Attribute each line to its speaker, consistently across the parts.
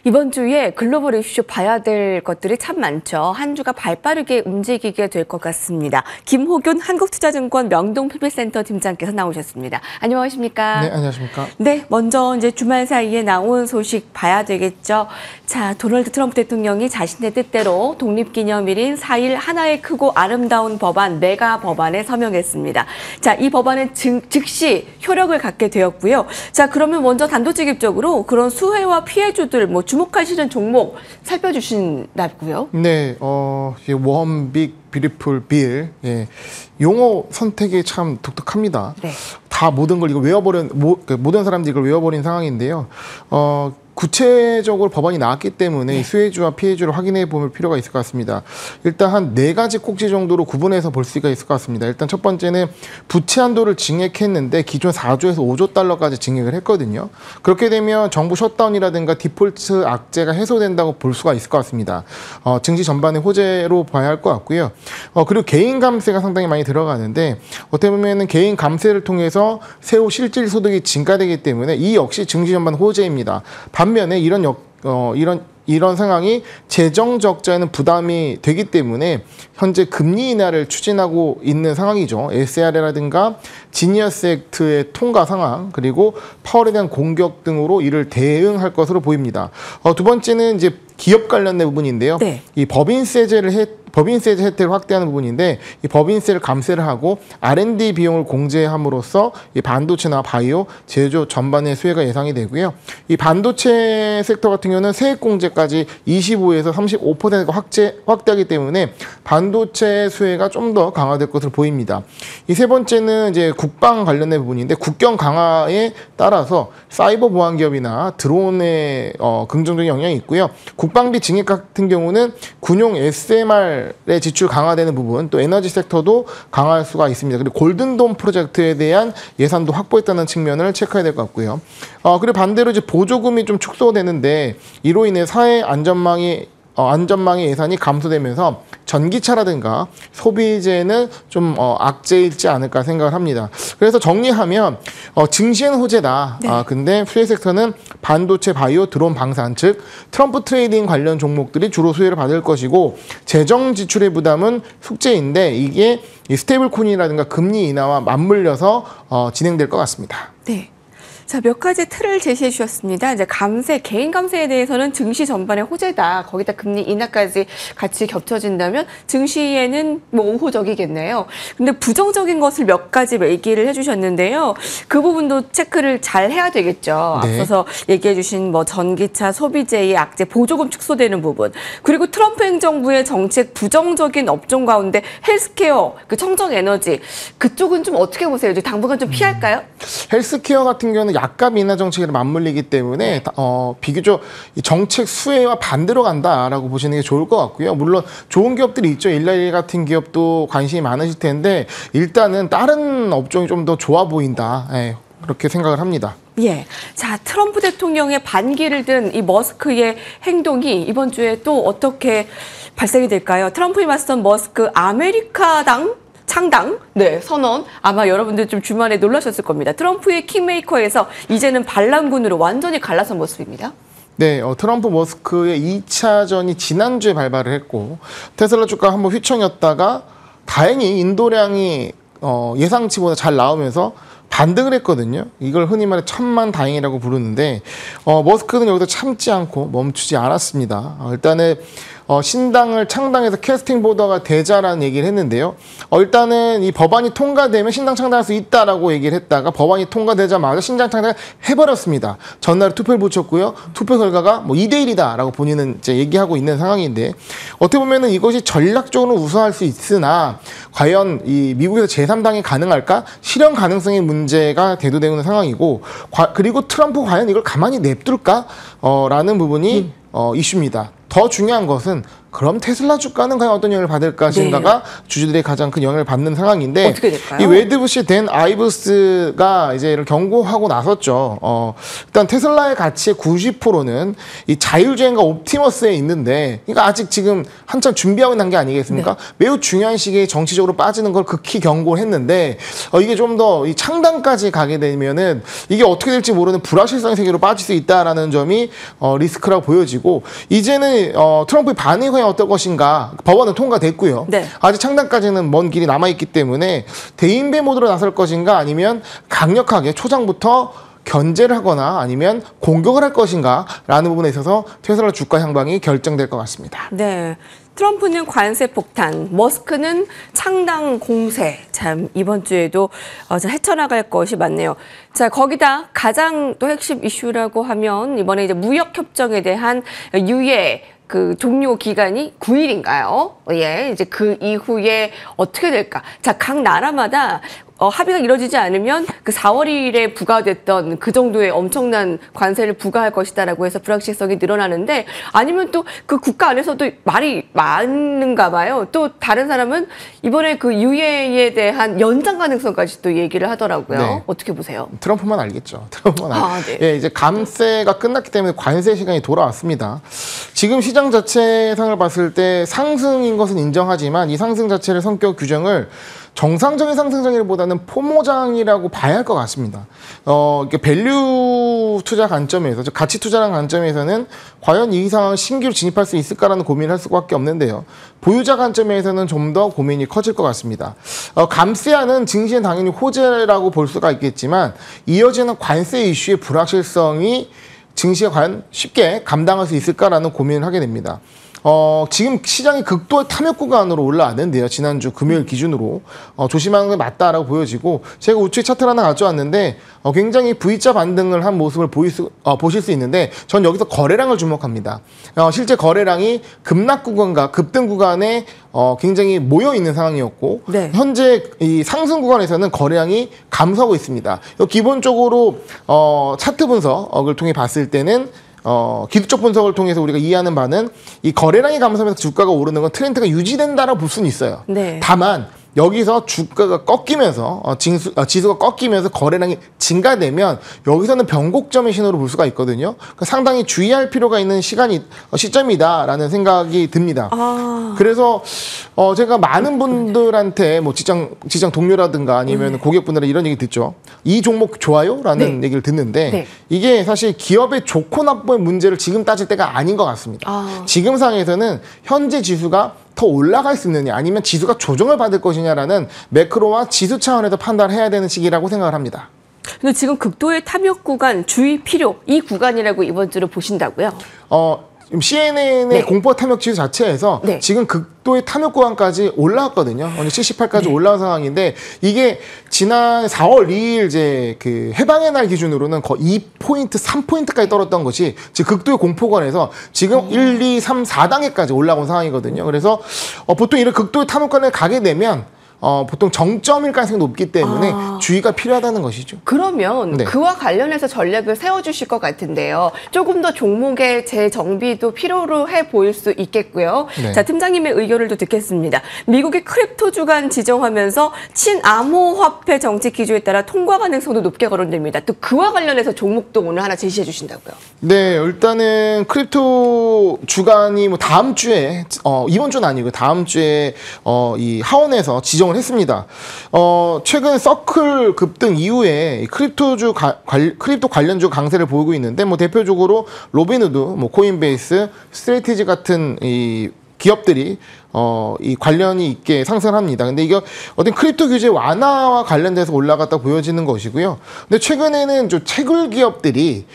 Speaker 1: 이번 주에 글로벌 이슈 봐야 될 것들이 참 많죠. 한 주가 발빠르게 움직이게 될 것 같습니다. 김호균 한국투자증권 명동PB센터 팀장께서 나오셨습니다. 안녕하십니까?
Speaker 2: 네, 안녕하십니까?
Speaker 1: 네, 먼저 이제 주말 사이에 나온 소식 봐야 되겠죠. 자, 도널드 트럼프 대통령이 자신의 뜻대로 독립기념일인 4일 하나의 크고 아름다운 법안, 메가 법안에 서명했습니다. 자, 이 법안은 즉시 효력을 갖게 되었고요. 자, 그러면 먼저 단도직입적으로 그런 수혜와 피해주들, 주목하시는 종목 살펴주신다고요?
Speaker 2: 네, 원 빅 뷰티풀 빌. 예. 용어 선택이 참 독특합니다.
Speaker 1: 네.
Speaker 2: 다 모든 걸 이거 외워버린 모든 사람들이 이걸 외워버린 상황인데요. 구체적으로 법안이 나왔기 때문에 네. 수혜주와 피해주를 확인해 볼 필요가 있을 것 같습니다. 일단 한 4가지 꼭지 정도로 구분해서 볼 수가 있을 것 같습니다. 일단 첫 번째는 부채 한도를 증액했는데 기존 4조에서 5조 달러까지 증액을 했거든요. 그렇게 되면 정부 셧다운이라든가 디폴트 악재가 해소된다고 볼 수가 있을 것 같습니다. 증시 전반의 호재로 봐야 할 것 같고요. 그리고 개인 감세가 상당히 많이 들어가는데 어떻게 보면 개인 감세를 통해서 세후 실질 소득이 증가되기 때문에 이 역시 증시 전반 호재입니다. 반면에 이런 상황이 재정 적자에는 부담이 되기 때문에 현재 금리 인하를 추진하고 있는 상황이죠. SR이라든가 지니어스 액트의 통과 상황 그리고 파월에 대한 공격 등으로 이를 대응할 것으로 보입니다. 두 번째는 이제 기업 관련된 부분인데요. 네. 이 법인세 혜택을 확대하는 부분인데 이 법인세를 감세를 하고 R&D 비용을 공제함으로써 이 반도체나 바이오, 제조 전반의 수혜가 예상이 되고요. 이 반도체 섹터 같은 경우는 세액 공제까지 25에서 35%가 확대하기 때문에 반도체 수혜가 좀 더 강화될 것으로 보입니다. 이 세 번째는 이제 국방 관련된 부분인데 국경 강화에 따라서 사이버 보안 기업이나 드론의 긍정적인 영향이 있고요. 국방비 증액 같은 경우는 군용 SMR의 지출 강화되는 부분, 또 에너지 섹터도 강화할 수가 있습니다. 그리고 골든돔 프로젝트에 대한 예산도 확보했다는 측면을 체크해야 될 것 같고요. 그리고 반대로 이제 보조금이 좀 축소되는데 이로 인해 사회 안전망의 예산이 감소되면서 전기차라든가 소비재는 좀 악재일지 않을까 생각을 합니다. 그래서 정리하면 증시는 호재다. 네. 근데 수혜 섹터는 반도체, 바이오, 드론, 방산, 즉 트럼프 트레이딩 관련 종목들이 주로 수혜를 받을 것이고 재정 지출의 부담은 숙제인데 이게 이 스테이블 코인이라든가 금리 인하와 맞물려서 진행될 것 같습니다.
Speaker 1: 네. 자, 몇 가지 틀을 제시해 주셨습니다. 이제 개인 감세에 대해서는 증시 전반의 호재다. 거기다 금리 인하까지 같이 겹쳐진다면 증시에는 우호적이겠네요. 근데 부정적인 것을 몇 가지 얘기를 해주셨는데요. 그 부분도 체크를 잘 해야 되겠죠. 네. 앞서서 얘기해 주신 전기차, 소비재의 악재, 보조금 축소되는 부분. 그리고 트럼프 행정부의 정책 부정적인 업종 가운데 헬스케어, 청정에너지. 그쪽은 좀 어떻게 보세요? 이제 당분간 좀 피할까요?
Speaker 2: 헬스케어 같은 경우는 약값 인하 정책에 맞물리기 때문에 비교적 정책 수혜와 반대로 간다라고 보시는 게 좋을 것 같고요. 물론 좋은 기업들이 있죠. 일라일 같은 기업도 관심이 많으실 텐데 일단은 다른 업종이 좀 더 좋아 보인다. 그렇게 생각을 합니다.
Speaker 1: 예. 자, 트럼프 대통령의 반기를 든 이 머스크의 행동이 이번 주에 또 어떻게 발생이 될까요? 트럼프에 맞선 머스크 아메리카당 창당, 선언. 아마 여러분들 좀 주말에 놀라셨을 겁니다. 트럼프의 킹메이커에서 이제는 반란군으로 완전히 갈라선 모습입니다.
Speaker 2: 네, 트럼프 머스크의 2차전이 지난주에 발발을 했고 테슬라 주가 한번 휘청였다가 다행히 인도량이 예상치보다 잘 나오면서 반등을 했거든요. 이걸 흔히 말해 천만다행이라고 부르는데 머스크는 여기서 참지 않고 멈추지 않았습니다. 일단은 신당을 창당해서 캐스팅 보더가 되자라는 얘기를 했는데요. 일단은 이 법안이 통과되면 신당 창당할 수 있다라고 얘기를 했다가 법안이 통과되자마자 신당 창당을 해버렸습니다. 전날에 투표를 붙였고요. 투표 결과가 2대1이다라고 본인은 이제 얘기하고 있는 상황인데 어떻게 보면은 이것이 전략적으로 우수할 수 있으나 과연 이 미국에서 제3당이 가능할까? 실현 가능성의 문제가 대두되고 있는 상황이고 그리고 트럼프 과연 이걸 가만히 냅둘까? 라는 부분이 이슈입니다. 더 중요한 것은 그럼 테슬라 주가는 과연 어떤 영향을 받을 것인가가 주주들의 가장 큰 영향을 받는 상황인데
Speaker 1: 어떻게 될까요?
Speaker 2: 이 웨드부시 댄 아이브스가 이제 이를 경고하고 나섰죠. 일단 테슬라의 가치의 90%는 이 자율주행과 옵티머스에 있는데, 그러니까 아직 지금 한참 준비하고 있는 게 아니겠습니까? 매우 중요한 시기에 정치적으로 빠지는 걸 극히 경고를 했는데, 이게 좀 더 이 창단까지 가게 되면은 이게 어떻게 될지 모르는 불확실성 세계로 빠질 수 있다라는 점이 리스크라고 보여지고, 이제는 트럼프의 반응이 과연 어떨 것인가. 법안은 통과됐고요.
Speaker 1: 네.
Speaker 2: 아직 창단까지는 먼 길이 남아있기 때문에 대인배 모드로 나설 것인가, 아니면 강력하게 초장부터 견제를 하거나 아니면 공격을 할 것인가 라는 부분에 있어서 테슬라 주가 향방이 결정될 것 같습니다.
Speaker 1: 네. 트럼프는 관세 폭탄, 머스크는 창당 공세. 참 이번 주에도 헤쳐나갈 것이 많네요. 자, 거기다 가장 또 핵심 이슈라고 하면 이번에 이제 무역 협정에 대한 유예 그 종료 기간이 9일인가요? 예, 이제 그 이후에 어떻게 될까? 자, 각 나라마다 합의가 이루어지지 않으면 그 4월 2일에 부과됐던 그 정도의 엄청난 관세를 부과할 것이다라고 해서 불확실성이 늘어나는데, 아니면 또 그 국가 안에서도 말이 많은가 봐요. 또 다른 사람은 이번에 그 유예에 대한 연장 가능성까지 또 얘기를 하더라고요.
Speaker 2: 네.
Speaker 1: 어떻게 보세요?
Speaker 2: 트럼프만 알겠죠. 트럼프만
Speaker 1: 네.
Speaker 2: 예, 이제 감세가 끝났기 때문에 관세 시간이 돌아왔습니다. 지금 시장 자체상을 봤을 때 상승인 것은 인정하지만 이 상승 자체의 성격 규정을 정상적인 상승장이보다는 포모장이라고 봐야 할 것 같습니다. 이게 밸류 투자 관점에서, 즉 가치 투자라는 관점에서는 과연 이 상황을 신규로 진입할 수 있을까라는 고민을 할 수밖에 없는데요. 보유자 관점에서는 좀 더 고민이 커질 것 같습니다. 감세안은 증시엔 당연히 호재라고 볼 수가 있겠지만, 이어지는 관세 이슈의 불확실성이 증시가 과연 쉽게 감당할 수 있을까라는 고민을 하게 됩니다. 지금 시장이 극도의 탐욕 구간으로 올라왔는데요. 지난주 금요일 기준으로 조심하는 게 맞다라고 보여지고, 제가 우측에 차트를 하나 가져왔는데 굉장히 V자 반등을 한 모습을 보실 수 있는데, 전 여기서 거래량을 주목합니다. 실제 거래량이 급락 구간과 급등 구간에 굉장히 모여 있는 상황이었고,
Speaker 1: 네.
Speaker 2: 현재 이 상승 구간에서는 거래량이 감소하고 있습니다. 기본적으로 차트 분석을 통해 봤을 때는 기술적 분석을 통해서 우리가 이해하는 바는 이 거래량이 감소하면서 주가가 오르는 건 트렌드가 유지된다라고 볼 수는 있어요.
Speaker 1: 네.
Speaker 2: 다만 여기서 주가가 꺾이면서 지수가 꺾이면서 거래량이 증가되면 여기서는 변곡점의 신호로 볼 수가 있거든요. 그러니까 상당히 주의할 필요가 있는 시점이다라는 생각이 듭니다. 그래서 제가 많은 분들한테 뭐 직장 동료라든가 아니면 고객분들은 이런 얘기 듣죠. 이 종목 좋아요라는 얘기를 듣는데, 이게 사실 기업의 좋고 나쁨의 문제를 지금 따질 때가 아닌 것 같습니다. 지금 상황에서는 현재 지수가 더 올라갈 수 있느냐, 아니면 지수가 조정을 받을 것이냐라는 매크로와 지수 차원에서 판단을 해야 되는 시기라고 생각을 합니다.
Speaker 1: 근데 지금 극도의 탐욕 구간, 주의 필요, 이 구간이라고 이번 주로 보신다고요?
Speaker 2: CNN의 공포 탐욕 지수 자체에서 지금 극도의 탐욕 구간까지 올라왔거든요. 오늘 78까지 올라온 상황인데, 이게 지난 4월 2일 이제 그 해방의 날 기준으로는 거의 2포인트, 3포인트까지 떨었던 것이 지금 극도의 공포권에서 지금 1, 2, 3, 4단계까지 올라온 상황이거든요. 그래서 보통 이런 극도의 탐욕권에 가게 되면 보통 정점일 가능성이 높기 때문에 주의가 필요하다는 것이죠.
Speaker 1: 그러면 그와 관련해서 전략을 세워주실 것 같은데요. 조금 더 종목의 재정비도 필요로 해 보일 수 있겠고요. 자, 팀장님의 의견을 또 듣겠습니다. 미국의 크립토 주간 지정하면서 친암호화폐 정책 기조에 따라 통과 가능성도 높게 거론됩니다. 또 그와 관련해서 종목도 오늘 하나 제시해 주신다고요.
Speaker 2: 네, 일단은 크립토 주간이 뭐 다음 주에 이번 주는 아니고 다음 주에 이 하원에서 지정을 했습니다. 최근 서클 급등 이후에 크립토 관련주 강세를 보이고 있는데, 뭐 대표적으로 로빈후드, 뭐 코인베이스, 스트레티지 같은 이 기업들이 이 관련이 있게 상승합니다. 근데 이게 어떤 크립토 규제 완화와 관련돼서 올라갔다 보여지는 것이고요. 근데 최근에는 좀 채굴 기업들이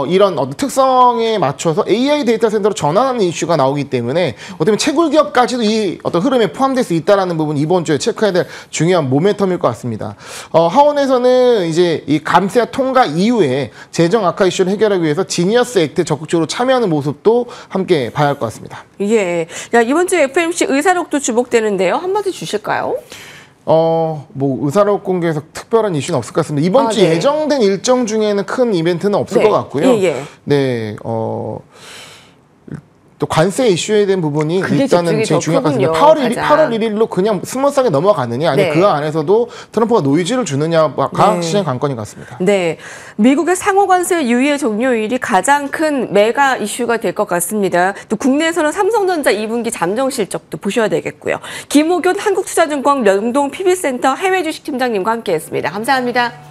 Speaker 2: 이런 어떤 특성에 맞춰서 AI 데이터 센터로 전환하는 이슈가 나오기 때문에 어떻게 보면 채굴 기업까지도 이 어떤 흐름에 포함될 수 있다라는 부분, 이번 주에 체크해야 될 중요한 모멘텀일 것 같습니다. 하원에서는 이제 이 감세 통과 이후에 재정 악화 이슈를 해결하기 위해서 지니어스 액트에 적극적으로 참여하는 모습도 함께 봐야 할 것 같습니다.
Speaker 1: 예. 야, 이번 주에 FMC 의사록도 주목되는데요. 한마디 주실까요?
Speaker 2: 뭐 의사록 공개에서 특별한 이슈는 없을 것 같습니다. 이번 주 예정된 일정 중에는 큰 이벤트는 없을 것 같고요. 네, 또 관세 이슈에 대한 부분이
Speaker 1: 그게
Speaker 2: 일단은
Speaker 1: 집중이
Speaker 2: 제일
Speaker 1: 더
Speaker 2: 중요할 것 같습니다.
Speaker 1: 크군요,
Speaker 2: 8월 1일로 그냥 스무스하게 넘어가느냐 아니면
Speaker 1: 네.
Speaker 2: 그 안에서도 트럼프가 노이즈를 주느냐가
Speaker 1: 네.
Speaker 2: 시장 관건인 것 같습니다.
Speaker 1: 네, 미국의 상호 관세 유예 종료일이 가장 큰 메가 이슈가 될 것 같습니다. 또 국내에서는 삼성전자 2분기 잠정 실적도 보셔야 되겠고요. 김호균 한국투자증권 명동 PB센터 해외 주식 팀장님과 함께했습니다. 감사합니다.